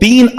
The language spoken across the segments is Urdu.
3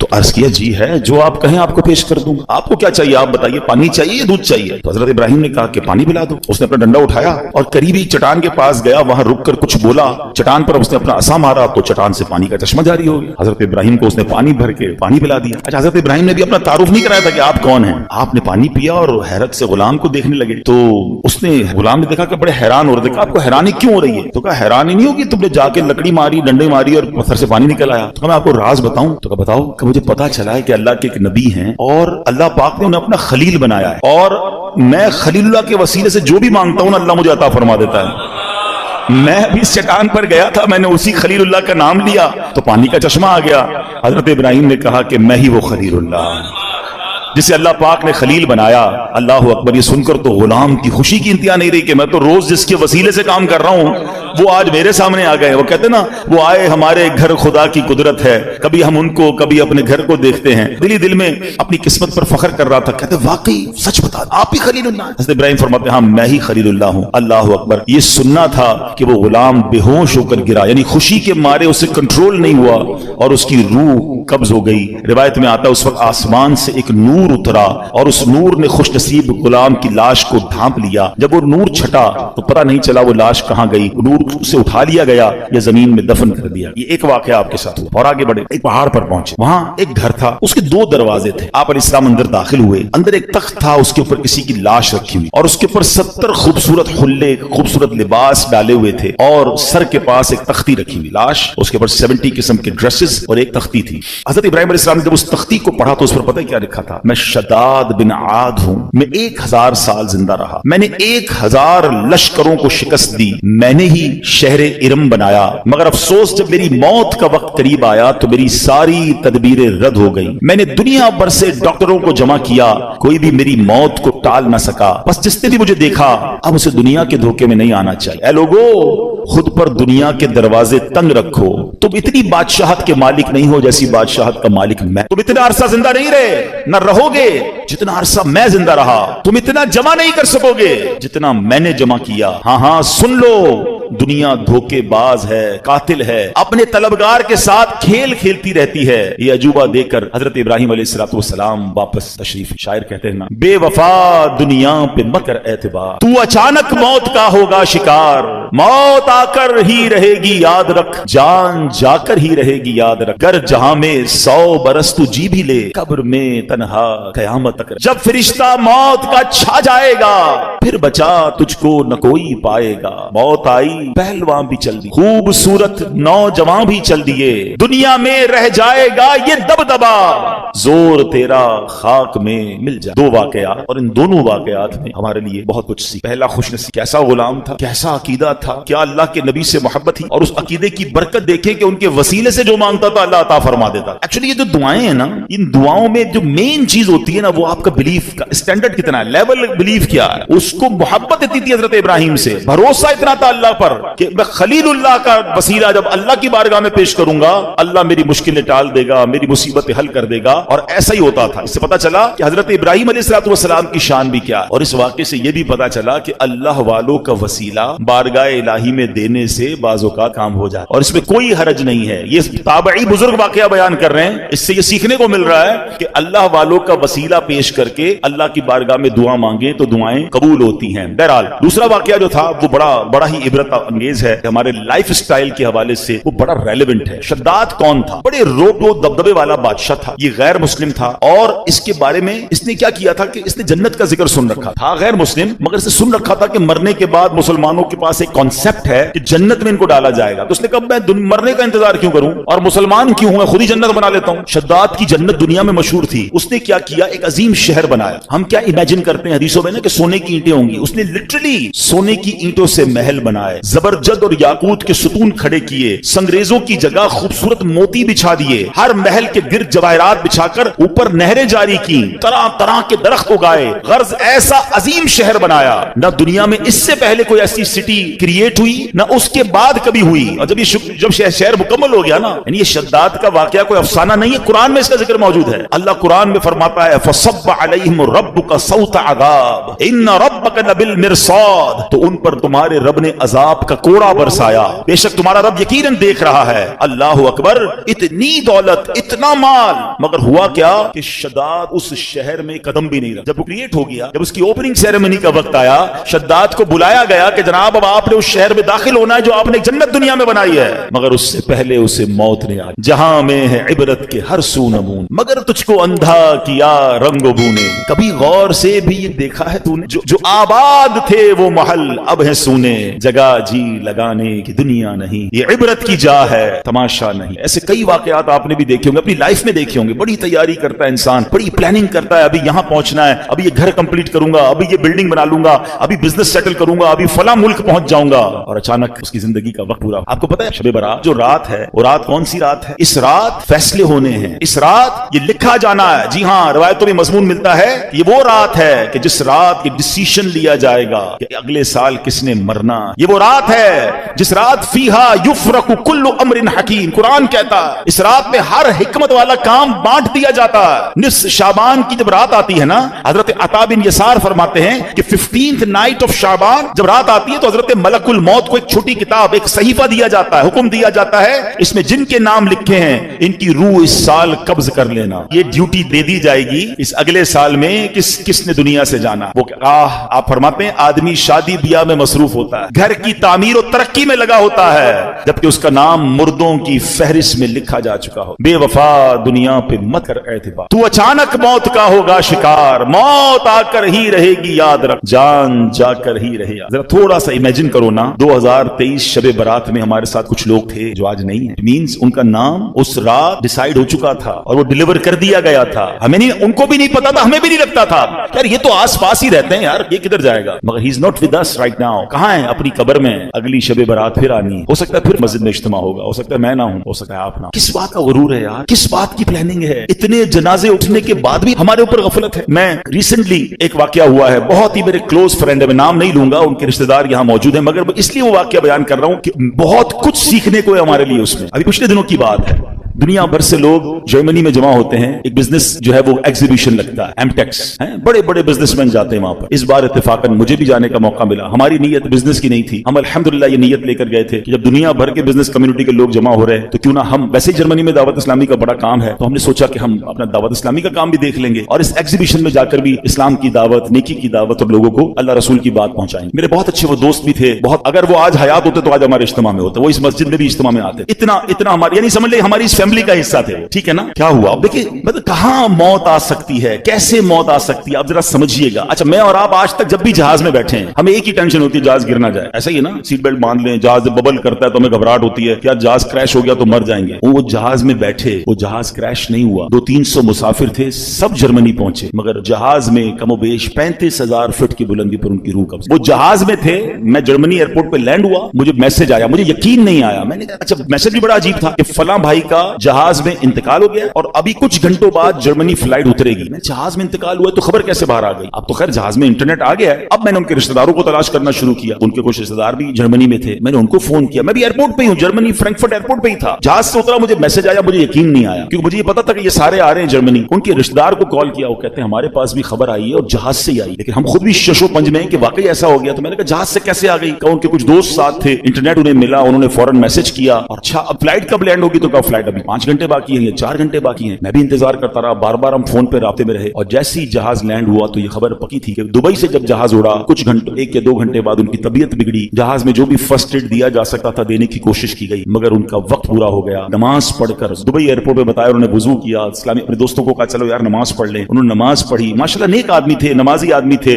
تو عرض کیا جی ہے، جو آپ کہیں آپ کو پیش کر دوں. آپ کو کیا چاہیے آپ بتائیے، پانی چاہیے یا دودھ چاہیے؟ تو حضرت ابراہیم نے کہا کہ پانی پلا دو. اس نے اپنا ڈنڈا اٹھایا اور قریبی چٹان کے پاس گیا، وہاں رک کر کچھ بولا، چٹان پر اس نے اپنا عصا مارا تو چٹان سے پانی کا چشمہ جاری ہو گیا. حضرت ابراہیم کو اس نے پانی بھر کے پانی پلا دیا. اچھا، حضرت ابراہیم نے بھی اپنا تعارف نہیں کرایا تھا کہ آپ کون ہیں. آپ نے پانی پیا اور حیرت سے غلام کو دیکھنے لگے. تو اس نے غلام نے دیکھا کہ بڑے حیران ہو رہے تھے. آپ کو حیرانی کیوں ہو رہی ہے؟ تو کہا حیرانی نہیں ہوگی، تم نے جا کے لکڑی ماری، ڈنڈے ماری اور پتھر سے پانی نکل آیا. تو میں آپ کو راز بتاؤں؟ تو کہا بتاؤ. کہ مجھے پتا چلا ہے کہ اللہ کے ایک نبی ہیں اور اللہ پاک نے انہیں اپنا خلیل بنایا ہے، اور میں خلیل اللہ کے وسیلے سے جو بھی مانگتا ہوں اللہ مجھے عطا فرما دیتا ہے. میں ابھی اس چٹان پر گیا تھا، میں نے اسی خلیل اللہ کا نام لیا تو پانی کا چشمہ آ گیا. حضرت ابراہیم نے کہا کہ میں ہی وہ خلیل اللہ جسے اللہ پاک نے خلیل بنایا. اللہ اکبر. یہ سن کر تو غلام کی خوشی کی انتہا نہیں رہی کہ میں تو روز جس کے وسیلے سے کام کر رہا ہوں وہ آج میرے سامنے آ گئے. وہ کہتے نا، وہ آئے ہمارے گھر خدا کی قدرت ہے، کبھی ہم ان کو کبھی اپنے گھر کو دیکھتے ہیں. دل ہی دل میں اپنی قسمت پر فخر کر رہا تھا. کہتے واقعی سچ بتا آپ ہی خلیل اللہ. حضرت ابراہیم فرماتے ہیں ہاں میں ہی خلیل اللہ ہوں. اللہ اکبر. یہ سننا تھا کہ وہ غلام بے ہوش ہو کر گرا، یعنی خوشی کے مارے اسے کنٹرول نہیں ہوا اور اس کی روح قبض ہو گئی. روایت میں آتا ہے اس وقت آسمان سے ایک نور اترا اور اس نور نے خوش نصیب غلام کی لاش کو ڈھانپ لیا. جب وہ نور چھٹا تو پتہ نہیں چلا وہ لاش کہاں گئی. نور سے اٹھا لیا گیا یا زمین میں دفن کر دیا. یہ ایک واقعہ آپ کے ساتھ ہوا. اور آگے بڑھے، ایک پہاڑ پر پہنچے، وہاں ایک گھر تھا، اس کے 2 دروازے تھے. آپ علیہ السلام اندر داخل ہوئے. اندر ایک تخت تھا، اس کے اوپر کسی کی لاش رکھی ہوئی اور اس کے اوپر 70 خوبصورت حلے، خوبصورت لباس ڈالے ہوئے تھے اور سر کے پاس ایک تختی رکھی ہوئی لاش، اس کے اوپر 70 قسم کے ڈریسز اور ایک تختی تھی. حضرت ابراہیم علیہ السلام نے جب اس تختی کو پڑھا تو اس پر پتہ کیا لکھا تھا؟ میں شداد بن عاد ہوں، میں 1000 سال زندہ رہا، میں نے 1000 لشکروں کو شکست دی، میں نے ہی شہر ارم بنایا، مگر افسوس جب میری موت کا وقت قریب آیا تو میری ساری تدبیریں رد ہو گئی. میں نے دنیا بھر سے ڈاکٹروں کو جمع کیا، کوئی بھی میری موت کو ٹال نہ سکا. بس جس نے بھی مجھے دیکھا اب اسے دنیا کے دھوکے میں نہیں آنا چاہیے. اے لوگو، خود پر دنیا کے دروازے تنگ رکھو. تم اتنی بادشاہت کے مالک نہیں ہو جیسی بادشاہت کا مالک میں. تم اتنا عرصہ زندہ نہیں رہے، نہ رہو گے جتنا عرصہ میں زندہ رہا. تم اتنا جمع نہیں کر سکو گے جتنا میں نے جمع کیا. ہاں ہاں سن لو، دنیا دھوکے باز ہے، قاتل ہے، اپنے طلبگار کے ساتھ کھیل کھیلتی رہتی ہے. یہ عجوبہ دیکھ کر حضرت ابراہیم علیہ السلام واپس تشریف. شاعر کہتے ہیں نا، بے وفا دنیا پہ مکر اعتبار، تو اچانک موت کا ہوگا شکار. موت آ کر ہی رہے گی یاد رکھ، جان جا کر ہی رہے گی یاد رکھ. گر جہاں میں 100 برس تو جی بھی لے، قبر میں تنہا قیامت تک. جب فرشتہ موت کا چھا جائے گا پھر بچا تجھ کو نہ کوئی پائے گا. موت آئی پہلوان بھی چل دی، خوبصورت نوجوان بھی چل دیے، دنیا میں رہ جائے گا یہ دبدبا، زور تیرا خاک میں مل جائے. 2 واقعات اور ان دونوں واقعات میں ہمارے لیے بہت کچھ سیکھ. پہلا خوش نصیب، کیسا غلام تھا، کیسا عقیدہ تھا، کیا اللہ کے نبی سے محبت تھی اور اس عقیدے کی برکت دیکھیں کہ ان کے وسیلے سے جو مانگتا تھا اللہ عطا فرما دیتا. ایکچولی یہ جو دعائیں ہیں نا، ان دعاؤں میں جو مین چیز ہوتی ہے نا وہ آپ کا بلیف کا اسٹینڈرڈ کتنا ہے، لیول بلیف کیا ہے. اس کو محبت اتنی تھی حضرت ابراہیم سے، بھروسہ اتنا تھا اللہ پر کہ میں خلیل اللہ کا وسیلہ جب اللہ کی بارگاہ میں پیش کروں گا اللہ میری مشکلیں ٹال دے گا، میری مصیبتیں حل کر دے گا. اور ایسا ہی ہوتا تھا. اس سے پتا چلا کہ حضرت ابراہیم علیہ السلام کی شان بھی کیا. اور اس واقعے سے یہ بھی پتا چلا کہ اللہ والوں کا وسیلہ بارگاہ الہی میں دینے سے بعض اوقات کام ہو جاتا اور اس میں کوئی حرج نہیں ہے. یہ تابعی بزرگ واقعہ بیان کر رہے ہیں، اس سے یہ سیکھنے کو مل رہا ہے کہ اللہ والوں کا وسیلہ پیش کر کے اللہ کی بارگاہ میں دعا مانگیں تو دعائیں قبول ہوتی ہیں. بہرحال دوسرا واقعہ جو تھا وہ بڑا ہی عبرت انگیز ہے، ہمارے لائف سٹائل کے حوالے سے وہ بڑا ریلیونٹ ہے. شداد کون تھا؟ بڑے روب و دبدبے والا بادشاہ تھا. یہ غیر مسلم تھا اور اس کے بارے میں اس نے کیا کیا تھا کہ اس نے جنت کا ذکر سن رکھا تھا. غیر مسلم مگر اسے سن رکھا تھا کہ مرنے کے بعد مسلمانوں کے پاس ایک کانسیپٹ ہے کہ جنت میں ان کو ڈالا جائے گا. تو اس نے کہا میں مرنے کا انتظار کیوں کروں اور مسلمان کیوں ہوں، میں خود ہی جنت بنا لیتا ہوں. شداد کی جنت دنیا میں مشہور تھی. اس نے کیا کیا، ایک عظیم شہر بنایا. ہم کیا امیجن کرتے ہیں حدیثوں میں نا کہ سونے کی اینٹیں ہوں گی، اس نے لٹرلی سونے کی اینٹوں سے محل بنائے، زبرجد اور یاقوت کے ستون کھڑے کیے، سنگریزوں کی جگہ خوبصورت موتی بچھا دیے، ہر محل کے گرد جواہرات بچھا بچھا کر اوپر نہریں جاری کی, طرح طرح کے درخت اگائے, غرض ایسا عظیم شہر بنایا نہ دنیا میں اس سے پہلے کوئی ایسی سٹی کریٹ ہوئی نہ اس کے بعد کبھی ہوئی. اور جب شہر مکمل ہو گیا نا, یعنی یہ شداد کا واقعہ کوئی افسانہ نہیں ہے, قرآن میں اس کا ذکر موجود ہے. اللہ قرآن میں فرماتا ہے فصب علیہم ربک صوت عذاب ان ربک لبالمرصاد, تو ان پر تمہارے رب نے عذاب کا کوڑا برسایا, بے شک تمہارا رب یقیناً دیکھ رہا ہے. اللہ اکبر, اتنی دولت, اتنا مال, مگر ہوا کیا کہ شداد اس شہر میں قدم بھی نہیں رکھا. جب وہ کریٹ ہو گیا, جب اس کی اوپننگ سیریمنی کا وقت آیا, شداد کو بلایا گیا کہ جناب اب آپ نے اس شہر میں داخل ہونا ہے جو آپ نے جنت دنیا میں بنائی ہے, مگر اس سے پہلے اسے موت نے آ, جہاں میں ہے عبرت کے ہر سو نمون, مگر تجھ کو اندھا کیا رنگ و بونے. کبھی غور سے بھی یہ دیکھا ہے تو نے, جو آباد تھے وہ محل اب ہے سونے, جگہ جی لگانے کی دنیا نہیں, یہ عبرت کی جا ہے تماشا نہیں. ایسے کئی واقعات آپ نے بھی دیکھے ہوں گے, اپنی لائف میں دیکھے ہوں گے. بڑی تیاری کرتا ہے انسان, بڑی پلاننگ کرتا ہے, ابھی یہاں پہنچنا ہے, ابھی یہ گھر کمپلیٹ کروں گا, ابھی یہ بلڈنگ بنا لوں گا, ابھی بزنس سیٹل کروں گا, ابھی فلاں ملک پہنچ جاؤں گا, اور اچانک اس کی زندگی کا وقت پورا. آپ کو پتا ہے شب برات جو رات ہے, وہ رات کون سی رات ہے؟ اس رات فیصلے ہونے ہیں, اس رات یہ لکھا جانا ہے. جی ہاں, روایتوں میں مضمون ملتا ہے یہ وہ رات ہے کہ جس رات یہ ڈیسیشن لیا جائے گا کہ اگلے سال کس نے مرنا. یہ وہ رات ہے جس رات فیہا یفرق کل امر حکیم, قرآن کہتا ہے اس رات میں ہر حکمت والا کام بانٹ دیا جاتا ہے. نصف شعبان کی جب رات آتی ہے نا, حضرت عطا بن یسار فرماتے ہیں کہ 15th نائٹ آف شعبان جب رات آتی ہے تو حضرت ملک الموت کو ایک چھوٹی کتاب, ایک صحیفہ دیا جاتا ہے, حکم دیا جاتا ہے اس میں جن کے نام لکھے ہیں ان کی روح اس سال قبض کر لینا. یہ ڈیوٹی دے دی جائے گی اس اگلے سال میں کس نے دنیا سے جانا. وہ آپ فرماتے ہیں آدمی شادی بیاہ میں مصروف ہوتا ہے, گھر کی تعمیر و ترقی میں لگا ہوتا ہے, جبکہ اس کا نام مردوں کی فہرست میں لکھا جا چکا ہو. بے وفا دنیا پہ مت کر اعتبار, تو اچانک موت کا ہوگا شکار, موت آ کر ہی رہے گی یاد رکھ, جان جا کر ہی رہے. ذرا تھوڑا سا امیجن کرو نا, 2023 شب برات میں ہمارے ساتھ کچھ لوگ تھے جو آج نہیں ہیں. مینز ان کا نام اس رات ڈیسائیڈ ہو چکا تھا اور وہ ڈیلیور کر دیا گیا تھا. ہمیں نہیں, ان کو بھی نہیں پتا تھا, ہمیں بھی نہیں لگتا تھا یار یہ تو آس پاس ہی رہتے ہیں یار, یہ کدھر جائے گا. مگر he is not with us right now. کہاں ہے؟ اپنی قبر میں. اگلی شب برات پھر آنی ہے, ہو سکتا ہے پھر مسجد میں اجتماع ہوگا, ہو سکتا ہے میں نہ ہوں, ہو سکتا ہے آپ نہ. کس بات کا غرور ہے یار, کس بات کی پلاننگ ہے؟ اتنے جنازے اٹھنے کے بعد بھی ہمارے اوپر غفلت ہے. میں ریسنٹلی ایک واقعہ ہوا ہے, بہت ہی میرے کلوز فرینڈ ہے, میں نام نہیں لوں گا, ان کے رشتہ دار یہاں موجود ہیں, مگر اس لیے وہ واقعہ بیان کر رہا ہوں کہ بہت کچھ سیکھنے کو ہے ہمارے لیے اس میں. ابھی پچھلے دنوں کی بات ہے, دنیا بھر سے لوگ جرمنی میں جمع ہوتے ہیں, ایک بزنس جو ہے وہ ایگزیبیشن لگتا ہے, ایمٹیکس, بڑے بڑے بزنس مین جاتے ہیں وہاں پر. اس بار اتفاقاً مجھے بھی جانے کا موقع ملا. ہماری نیت بزنس کی نہیں تھی, ہم الحمدللہ یہ نیت لے کر گئے تھے کہ جب دنیا بھر کے بزنس کمیونٹی کے لوگ جمع ہو رہے ہیں تو کیوں نہ ہم, ویسے جرمنی میں دعوت اسلامی کا بڑا کام ہے, تو ہم نے سوچا کہ ہم اپنا دعوت اسلامی کا کام بھی دیکھ لیں گے اور اس ایگزیبیشن میں جا کر بھی اسلام کی دعوت, نیکی کی دعوت اور لوگوں کو اللہ رسول کی بات پہنچائیں. میرے بہت اچھے وہ دوست بھی تھے, بہت, اگر وہ آج حیات ہوتے تو آج ہمارے اجتماع میں ہوتے, وہ اس مسجد میں بھی اجتماع میں آتے. اتنا ہمارے, یعنی سمجھ لیں ہماری اس فیملی کا حصہ تھے. ٹھیک ہے نا, کیا ہوا اب دیکھیں, مطلب کہاں موت آ سکتی ہے, کیسے موت آ سکتی ہے, آپ ذرا سمجھیے گا. اچھا میں اور آپ آج تک جب بھی جہاز میں بیٹھے ہیں ہمیں ایک ہی ٹینشن ہوتی ہے, جہاز گر نہ جائے. ایسا ہی ہے نا, سیٹ بیلٹ باندھ لیں, جہاز ببل کرتا ہے تو ہمیں گھبراہٹ ہوتی ہے, کیا جہاز کریش ہو گیا تو مر جائیں گے. وہ جہاز میں بیٹھے, وہ جہاز کریش نہیں ہوا, 200-300 مسافر تھے, سب جرمنی پہنچے, مگر جہاز میں کم و بیش 35,000 فٹ کی بلندی پر ان کی روح قبض. وہ جہاز میں تھے, میں جرمنی ایئرپورٹ پہ لینڈ ہوا, مجھے میسج آیا, مجھے یقین نہیں آیا. میں نے کہا اچھا, میسج بھی بڑا عجیب تھا کہ فلاں بھائی کا جہاز میں انتقال ہو گیا اور ابھی کچھ گھنٹوں بعد جرمنی فلائٹ اترے گی. میں جہاز میں انتقال ہوا تو خبر کیسے باہر آ گئی؟ اب تو خیر جہاز میں انٹرنیٹ آ گیا ہے. اب میں نے ان کے رشتہ داروں کو تلاش کرنا شروع کیا, ان کے کچھ رشتہ دار بھی جرمنی میں تھے, میں نے ان کو فون کیا. میں بھی ایئرپورٹ پہ ہی ہوں, جرمنی فرینکفرٹ ایئرپورٹ پہ ہی تھا. جہاز سے اترا, مجھے میسج آیا, مجھے یقین نہیں آیا کیونکہ مجھے یہ پتا تھا کہ یہ سارے آ رہے ہیں جرمنی. ان کے رشتہ دار کو کال کیا, وہ کہتے ہیں ہمارے پاس بھی خبر آئی ہے اور جہاز سے ہی آئی, لیکن ہم خود بھی شش و پنج میں کہ واقعی ایسا ہو گیا. تو میں نے کہا جہاز سے کیسے آ گئی؟ ان کے کچھ دوست ساتھ تھے, انٹرنیٹ انہیں ملا, انہوں نے فوراً میسج کیا, اور اچھا اب فلائٹ کب لینڈ ہوگی؟ تو کہا فلائٹ ابھی 5 گھنٹے باقی ہیں یا 4 گھنٹے باقی ہیں. میں بھی انتظار کرتا رہا, بار بار ہم فون پہ رابطے میں رہے, اور جیسے ہی جہاز لینڈ ہوا تو یہ خبر پکی تھی کہ دبئی سے جب جہاز اڑا کچھ گھنٹوں, 1 یا 2 گھنٹے بعد ان کی طبیعت بگڑی. جہاز میں جو بھی فرسٹ ایڈ دیا جا سکتا تھا دینے کی کوشش کی گئی, مگر ان کا وقت پورا ہو گیا. نماز پڑھ کر دبئی ایئرپورٹ پہ بتایا, انہوں نے وضو کیا, اسلامی اپنے دوستوں کو کہا چلو یار نماز پڑھ لیں. انہوں نے نماز پڑھی, ماشاءاللہ نیک آدمی تھے, نمازی آدمی تھے,